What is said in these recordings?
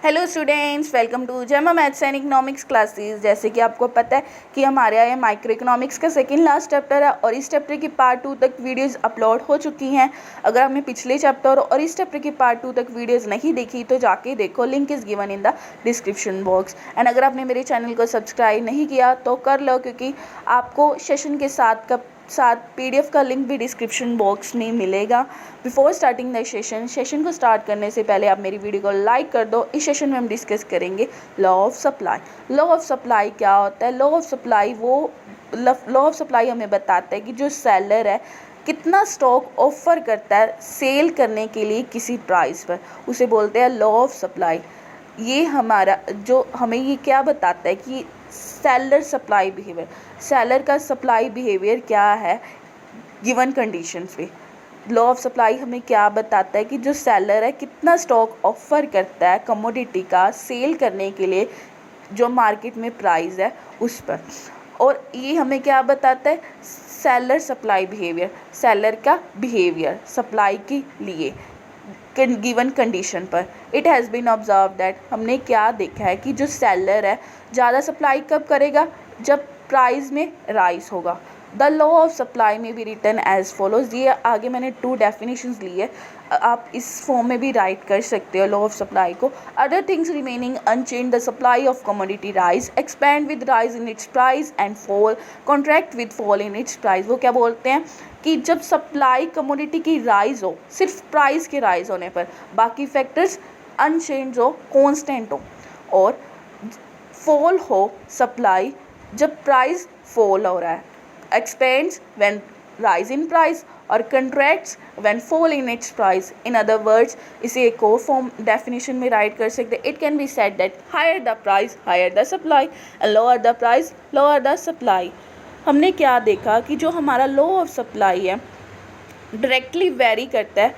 Hello students, welcome to जेमा maths and economics classes. जैसे कि आपको पता है कि हमारे यहाँ माइक्रो इकोनॉमिक्स का सेकंड लास्ट चैप्टर है और इस चैप्टर की पार्ट 2 तक वीडियोस अपलोड हो चुकी हैं। अगर आपने पिछले चैप्टर और इस चैप्टर की पार्ट 2 तक वीडियोस नहीं देखी तो जाके देखो, link is given in the description box. And अगर आपने मेरे चैनल को सब्सक्राइब नहीं किया तो कर लो, क्योंकि आपको सेशन के साथ PDF का लिंक भी डिस्क्रिप्शन बॉक्स में मिलेगा। बिफोर स्टार्टिंग द सेशन को स्टार्ट करने से पहले आप मेरी वीडियो को लाइक कर दो। इस सेशन में हम डिस्कस करेंगे law of supply. Law of supply क्या होता है? लॉ ऑफ सप्लाई हमें बताता है कि जो सेलर है कितना स्टॉक ऑफर करता है सेल करने के लिए किसी प्राइस पर, उसे बोलते हैं लॉ ऑफ सप्लाई। ये हमारा जो हमें ये क्या बताता है कि सेलर सप्लाई बिहेवियर, सेलर का सप्लाई बिहेवियर क्या है गिवन कंडीशंस पे। लॉ ऑफ सप्लाई हमें क्या बताता है कि जो सेलर है कितना स्टॉक ऑफर करता है कमोडिटी का सेल करने के लिए जो मार्केट में प्राइस है उस पर। और ये हमें क्या बताता है? सेलर सप्लाई बिहेवियर, सेलर का बिहेवियर सप्लाई के लिए गिवन कंडीशन पर। It has been observe that, हमने क्या देखा है कि जो सेलर है ज़्यादा सप्लाई कब करेगा? जब प्राइस में राइज होगा। द लॉ ऑफ सप्लाई में भी रिटर्न एज फॉलोज। ये आगे मैंने 2 डेफिनेशंस ली है, आप इस फॉर्म में भी राइट कर सकते हो लॉ ऑफ सप्लाई को। Other things remaining unchange, the supply of commodity rise, expand with rise in its price and fall, contract with fall in its price. वो क्या बोलते हैं कि जब सप्लाई कमोडिटी की राइज हो, सिर्फ प्राइस के राइज होने पर, बाकी फैक्टर्स अनचेंज हो, कांस्टेंट हो, और फॉल हो सप्लाई जब प्राइस फॉल हो रहा है, expands when rise in price, और contracts when fall in its price. In other words, इसे एक और फॉर्म डेफिनेशन में राइट कर सकते हैं। It can be said that higher the price higher the supply and lower the price lower the supply. हमने क्या देखा कि जो हमारा लॉ ऑफ सप्लाई है डायरेक्टली वेरी करता है,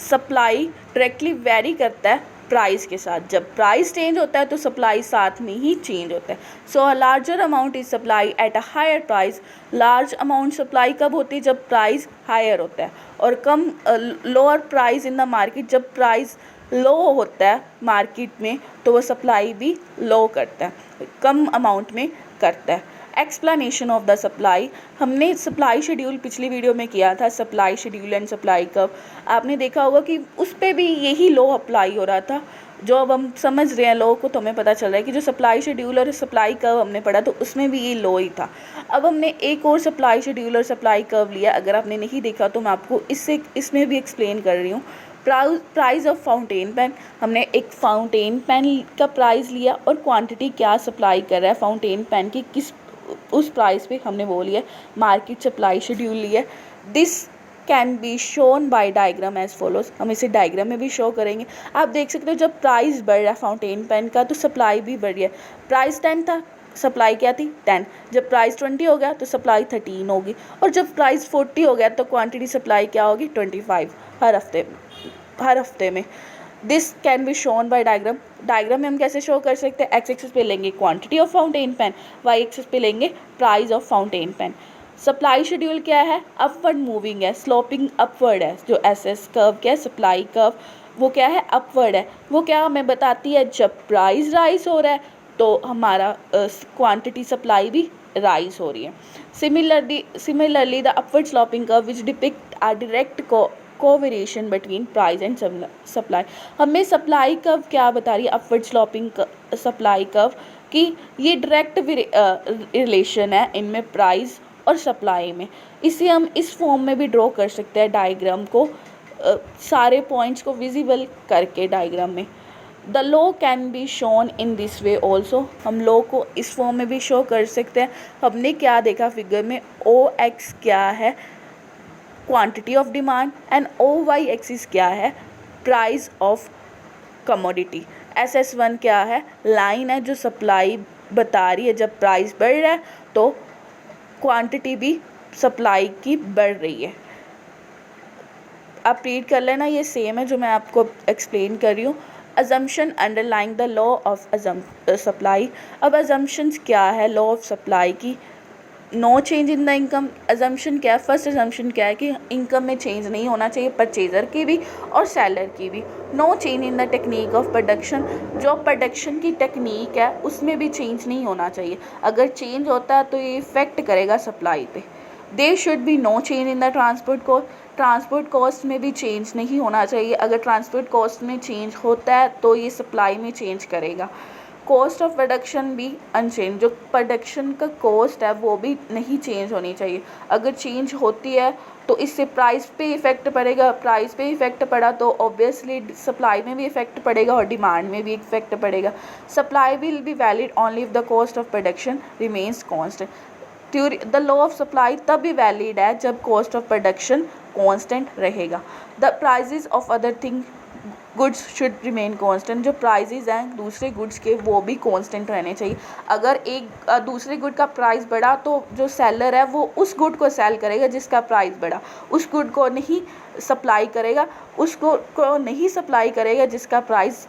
सप्लाई डायरेक्टली वेरी करता है प्राइस के साथ। जब प्राइस चेंज होता है तो सप्लाई साथ में ही चेंज होता है। So a larger amount is supply at a higher price. Large amount supply कब होती है? जब प्राइस हायर होता है, और कम lower price in the market, जब प्राइस लो होता है मार्केट में तो वो सप्लाई भी लो करता है, कम अमाउंट में करता है। एक्सप्लेनेशन ऑफ द सप्लाई, हमने सप्लाई शेड्यूल पिछली वीडियो में किया था, supply schedule and supply curve. आपने देखा होगा कि उस पर भी यही लॉ अप्लाई हो रहा था। जो अब हम समझ रहे हैं लॉ को तो हमें पता चल रहा है कि जो सप्लाई शेड्यूल और सप्लाई कर्व हमने पढ़ा तो उसमें भी ये लॉ ही था। अब हमने एक और सप्लाई शेड्यूल और सप्लाई कर्व लिया, अगर आपने नहीं देखा तो मैं आपको इसमें भी एक्सप्लेन कर रही हूँ। प्राइस ऑफ फाउंटेन पेन, हमने एक फाउंटेन पेन का प्राइस लिया और क्वांटिटी क्या सप्लाई कर रहा है फाउंटेन पेन की, किस उस प्राइस पे हमने वो लिया, मार्केट सप्लाई शेड्यूल लिया। This can be shown by diagram as follows. हम इसे डायग्राम में भी शो करेंगे। आप देख सकते हो जब प्राइस बढ़ रहा है फाउंटेन पेन का तो सप्लाई भी बढ़ रही है। प्राइस 10 था, सप्लाई क्या थी? 10। जब प्राइस 20 हो गया तो सप्लाई 13 होगी, और जब प्राइस 40 हो गया तो क्वांटिटी सप्लाई क्या होगी? 25 हर हफ्ते में। This can be shown by diagram. Diagram में हम कैसे शो कर सकते हैं? एक्स एक्सिस पे लेंगे quantity of fountain pen, y axis पे लेंगे price of fountain pen. Supply schedule क्या है? अपवर्ड मूविंग है, स्लोपिंग अपवर्ड है। जो एसएस कर्व क्या है? सप्लाई कर्व, वो क्या है? अपवर्ड है। वो क्या हमें बताती है? जब प्राइस राइज हो रहा है तो हमारा क्वांटिटी सप्लाई भी राइज हो रही है। Similarly the upward sloping curve which depict a direct covariation between price and supply. हमें सप्लाई कर्व क्या बता रही है? अपवर्ड स्लोपिंग सप्लाई कर्व कि ये डायरेक्ट रिलेशन है इनमें प्राइस और सप्लाई में। इसे हम इस फॉर्म में भी ड्रॉ कर सकते हैं डायग्राम को, सारे पॉइंट्स को विजिबल करके डायग्राम में। The law can be shown in this way also, हम लॉ को इस फॉर्म में भी शो कर सकते हैं। हमने क्या देखा फिगर में? ओ एक्स क्या है? Quantity of demand, and O Y axis क्या है? Price of commodity. SS1 क्या है? लाइन है जो सप्लाई बता रही है जब प्राइस बढ़ रहा है तो क्वांटिटी भी सप्लाई की बढ़ रही है। आप रीड कर लेना, ये सेम है जो मैं आपको एक्सप्लेन कर रही हूँ। Assumption underlying the law of supply. अब अजम्पशंस क्या है लॉ ऑफ सप्लाई की? No change in the income assumption क्या है, फर्स्ट अजम्पशन क्या है कि इनकम में चेंज नहीं होना चाहिए परचेज़र की भी और सेलर की भी। No change in the technique of production, जो प्रोडक्शन की टेक्निक है उसमें भी चेंज नहीं होना चाहिए। अगर चेंज होता है तो ये इफ़ेक्ट करेगा सप्लाई पे। There should be no change in the transport cost, transport cost में भी चेंज नहीं होना चाहिए। अगर ट्रांसपोर्ट कॉस्ट में चेंज होता है तो ये सप्लाई में चेंज करेगा। कॉस्ट ऑफ प्रोडक्शन भी अनचेंज, जो प्रोडक्शन का कॉस्ट है वो भी नहीं चेंज होनी चाहिए। अगर चेंज होती है तो इससे प्राइस पे इफ़ेक्ट पड़ेगा, प्राइस पे इफ़ेक्ट पड़ा तो ऑब्वियसली सप्लाई में भी इफ़ेक्ट पड़ेगा और डिमांड में भी इफ़ेक्ट पड़ेगा। Supply will be valid only if the cost of production remains constant. The law of supply तब भी वैलिड है जब कॉस्ट ऑफ प्रोडक्शन कांस्टेंट रहेगा। The prices of other thing goods should remain constant, जो prizes हैं दूसरे goods के वो भी कांस्टेंट रहने चाहिए। अगर एक दूसरे गुड का प्राइस बढ़ा तो जो सेलर है वो उस गुड को सेल करेगा जिसका प्राइस बढ़ा, उस गुड को नहीं सप्लाई करेगा, उसको को नहीं सप्लाई करेगा जिसका प्राइस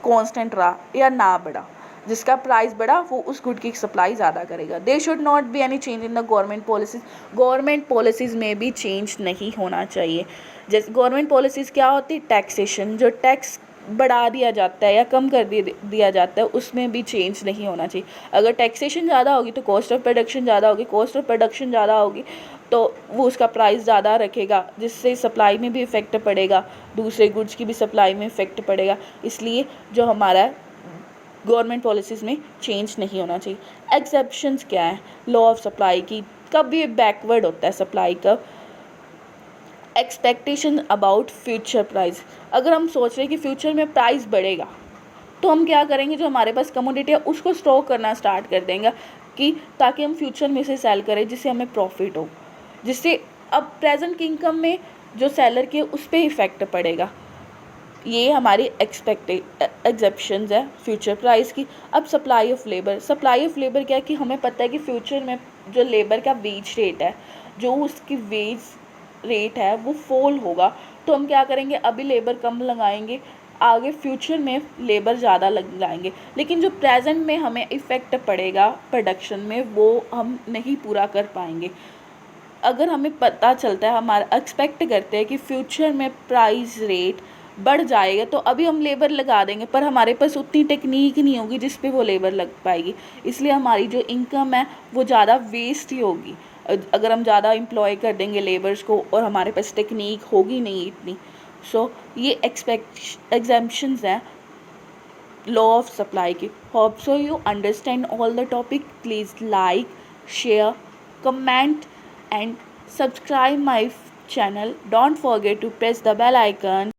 कांस्टेंट रहा या ना बढ़ा। जिसका प्राइस बढ़ा वो उस गुड की सप्लाई ज़्यादा करेगा। There should not be any change in the government policies, government policies में भी चेंज नहीं होना चाहिए। जैसे गवर्नमेंट पॉलिसीज़ क्या होती है, टैक्सेशन, जो टैक्स बढ़ा दिया जाता है या कम कर दिया जाता है उसमें भी चेंज नहीं होना चाहिए। अगर टैक्सेशन ज़्यादा होगी तो कॉस्ट ऑफ प्रोडक्शन ज़्यादा होगी, कॉस्ट ऑफ प्रोडक्शन ज़्यादा होगी तो वो उसका प्राइस ज़्यादा रखेगा, जिससे सप्लाई में भी इफ़ेक्ट पड़ेगा, दूसरे गुड्स की भी सप्लाई में इफ़ेक्ट पड़ेगा। इसलिए जो हमारा गवर्नमेंट पॉलिसीज़ में चेंज नहीं होना चाहिए। एक्सेप्शंस क्या है लॉ ऑफ सप्लाई की, कब ये बैकवर्ड होता है सप्लाई का। एक्सपेक्टेशन अबाउट फ्यूचर प्राइस, अगर हम सोच रहे हैं कि फ्यूचर में प्राइस बढ़ेगा तो हम क्या करेंगे, जो हमारे पास कमोडिटी है उसको स्टॉक करना स्टार्ट कर देंगे कि ताकि हम फ्यूचर में से सेल करें जिससे हमें प्रॉफिट हो, जिससे अब प्रेजेंट की इनकम में जो सेलर के उस पर इफ़ेक्ट पड़ेगा। ये हमारी एग्जेप्शंस है फ्यूचर प्राइस की। अब supply of labour, supply of labour क्या है कि हमें पता है कि फ्यूचर में जो लेबर का वेज रेट है, जो उसकी वेज रेट है वो फॉल होगा, तो हम क्या करेंगे, अभी लेबर कम लगाएंगे, आगे फ्यूचर में लेबर ज़्यादा लगाएंगे, लेकिन जो प्रेजेंट में हमें इफ़ेक्ट पड़ेगा प्रोडक्शन में वो हम नहीं पूरा कर पाएंगे। अगर हमें पता चलता है, हमारा एक्सपेक्ट करते हैं कि फ्यूचर में प्राइस रेट बढ़ जाएगा तो अभी हम लेबर लगा देंगे, पर हमारे पास उतनी टेक्निक नहीं होगी जिस पे वो लेबर लग पाएगी, इसलिए हमारी जो इनकम है वो ज़्यादा वेस्ट ही होगी अगर हम ज़्यादा एम्प्लॉय कर देंगे लेबर्स को और हमारे पास टेक्निक होगी नहीं इतनी। सो ये एग्जेम्पशंस हैं लॉ ऑफ सप्लाई की। Hope so you understand all the topic. Please like, share, comment and subscribe my channel. Don't forget to press the bell icon